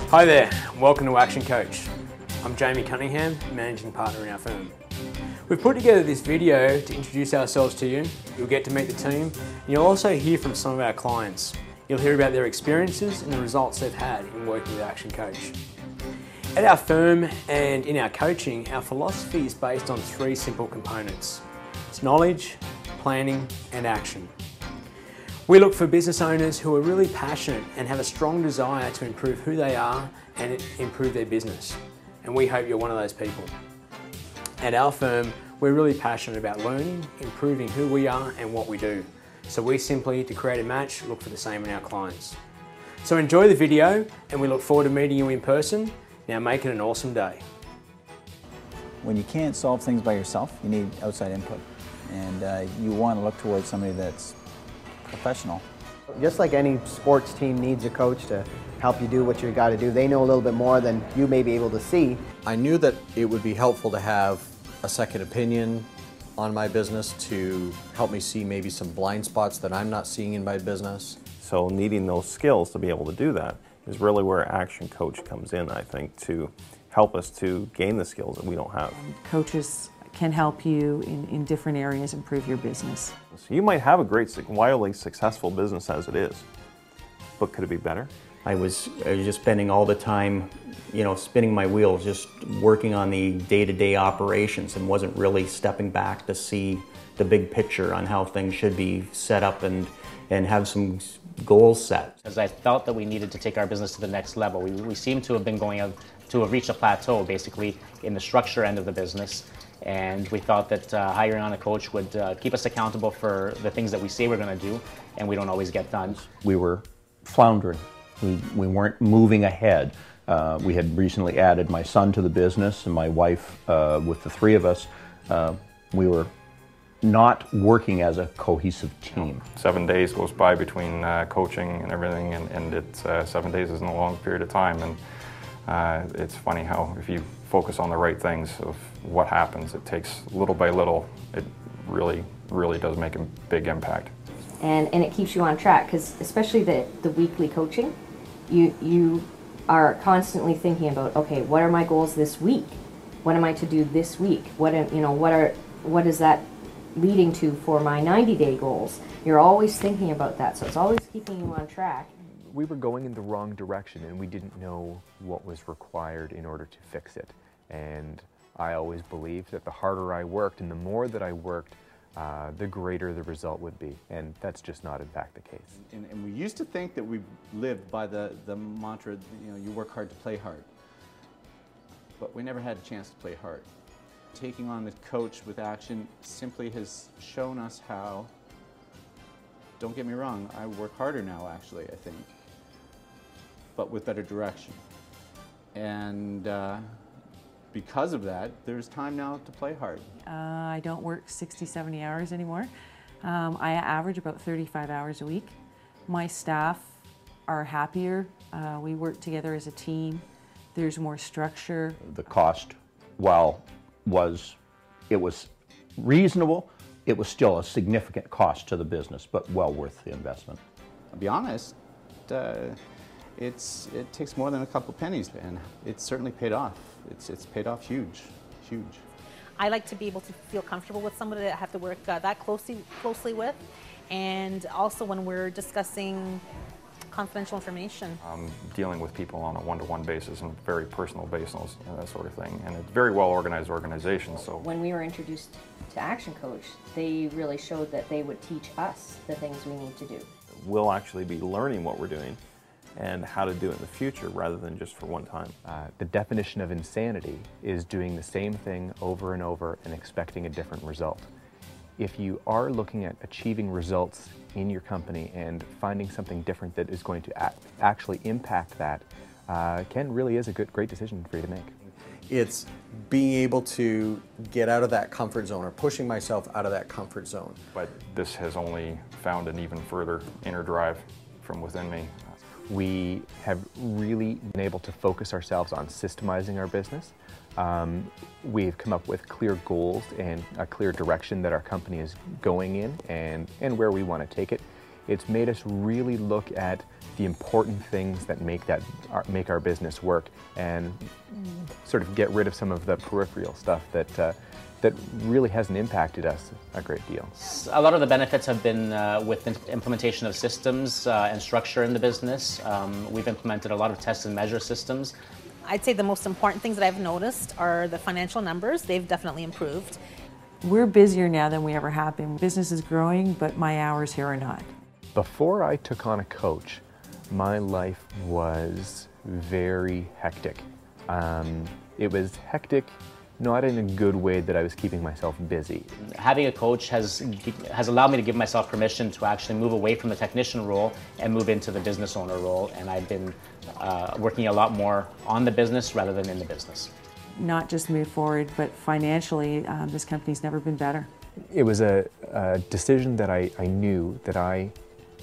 Hi there, welcome to Action Coach. I'm Jamie Cunningham, Managing Partner in our firm. We've put together this video to introduce ourselves to you. You'll get to meet the team, and you'll also hear from some of our clients. You'll hear about their experiences and the results they've had in working with Action Coach. At our firm and in our coaching, our philosophy is based on three simple components. It's knowledge, planning, and action. We look for business owners who are really passionate and have a strong desire to improve who they are and improve their business. And we hope you're one of those people. At our firm, we're really passionate about learning, improving who we are and what we do. So we simply, to create a match, look for the same in our clients. So enjoy the video and we look forward to meeting you in person. Now make it an awesome day. When you can't solve things by yourself, you need outside input. And you want to look towards somebody that's professional. Just like any sports team needs a coach to help you do what you got to do, they know a little bit more than you may be able to see. I knew that it would be helpful to have a second opinion on my business to help me see maybe some blind spots that I'm not seeing in my business. So needing those skills to be able to do that is really where Action Coach comes in, I think, to help us to gain the skills that we don't have. Coaches can help you in different areas improve your business. So you might have a great, wildly successful business as it is, but could it be better? I was just spending all the time, spinning my wheels, just working on the day-to-day operations and wasn't really stepping back to see the big picture on how things should be set up and have some goals set. Because I felt that we needed to take our business to the next level. We seem to have been to have reached a plateau, basically, in the structure end of the business. And we thought that hiring on a coach would keep us accountable for the things that we say we're going to do, and we don't always get done. We were floundering. We weren't moving ahead. We had recently added my son to the business and my wife. With the three of us, we were not working as a cohesive team. 7 days goes by between coaching and everything, and it's 7 days isn't a long period of time. And it's funny how if you focus on the right things of what happens, it takes little by little, it really, really does make a big impact. And it keeps you on track, because especially the weekly coaching, you are constantly thinking about, okay, what are my goals this week? What am I to do this week? What is that leading to for my 90-day goals? You're always thinking about that, so it's always keeping you on track. We were going in the wrong direction and we didn't know what was required in order to fix it. And I always believed that the harder I worked and the more that I worked, the greater the result would be. And that's just not in fact the case. And we used to think that we lived by the mantra, you work hard to play hard. But we never had a chance to play hard. Taking on the coach with Action simply has shown us how, don't get me wrong, I work harder now actually, I think, but with better direction. And because of that, there's time now to play hard. I don't work 60, 70 hours anymore. I average about 35 hours a week. My staff are happier. We work together as a team. There's more structure. The cost, while it was reasonable, it was still a significant cost to the business, but well worth the investment. I'll be honest, it takes more than a couple pennies, and it's certainly paid off. It's paid off huge. I like to be able to feel comfortable with somebody that I have to work that closely with, and also when we're discussing confidential information. Dealing with people on a one-to-one basis and very personal basis, that sort of thing. And it's a very well-organized organization. So when we were introduced to Action Coach, they really showed that they would teach us the things we need to do. We'll actually be learning what we're doing and how to do it in the future rather than just for one time. The definition of insanity is doing the same thing over and over and expecting a different result. If you are looking at achieving results in your company and finding something different that is going to actually impact that, Ken, really is a great decision for you to make. It's being able to get out of that comfort zone or pushing myself out of that comfort zone. But this has only found an even further inner drive from within me. We have really been able to focus ourselves on systemizing our business. We've come up with clear goals and a clear direction that our company is going in and where we want to take it. It's made us really look at the important things that make our business work, and sort of get rid of some of the peripheral stuff that really hasn't impacted us a great deal. A lot of the benefits have been with the implementation of systems and structure in the business. We've implemented a lot of test and measure systems. I'd say the most important things that I've noticed are the financial numbers. They've definitely improved. We're busier now than we ever have been. Business is growing, but my hours here are not. Before I took on a coach, my life was very hectic. It was hectic, not in a good way that I was keeping myself busy. Having a coach has allowed me to give myself permission to actually move away from the technician role and move into the business owner role, and I've been working a lot more on the business rather than in the business. Not just move forward, but financially, this company's never been better. It was a decision that I knew that I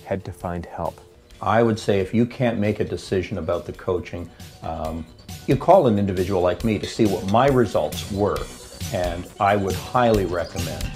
had to find help. I would say if you can't make a decision about the coaching, you call an individual like me to see what my results were, and I would highly recommend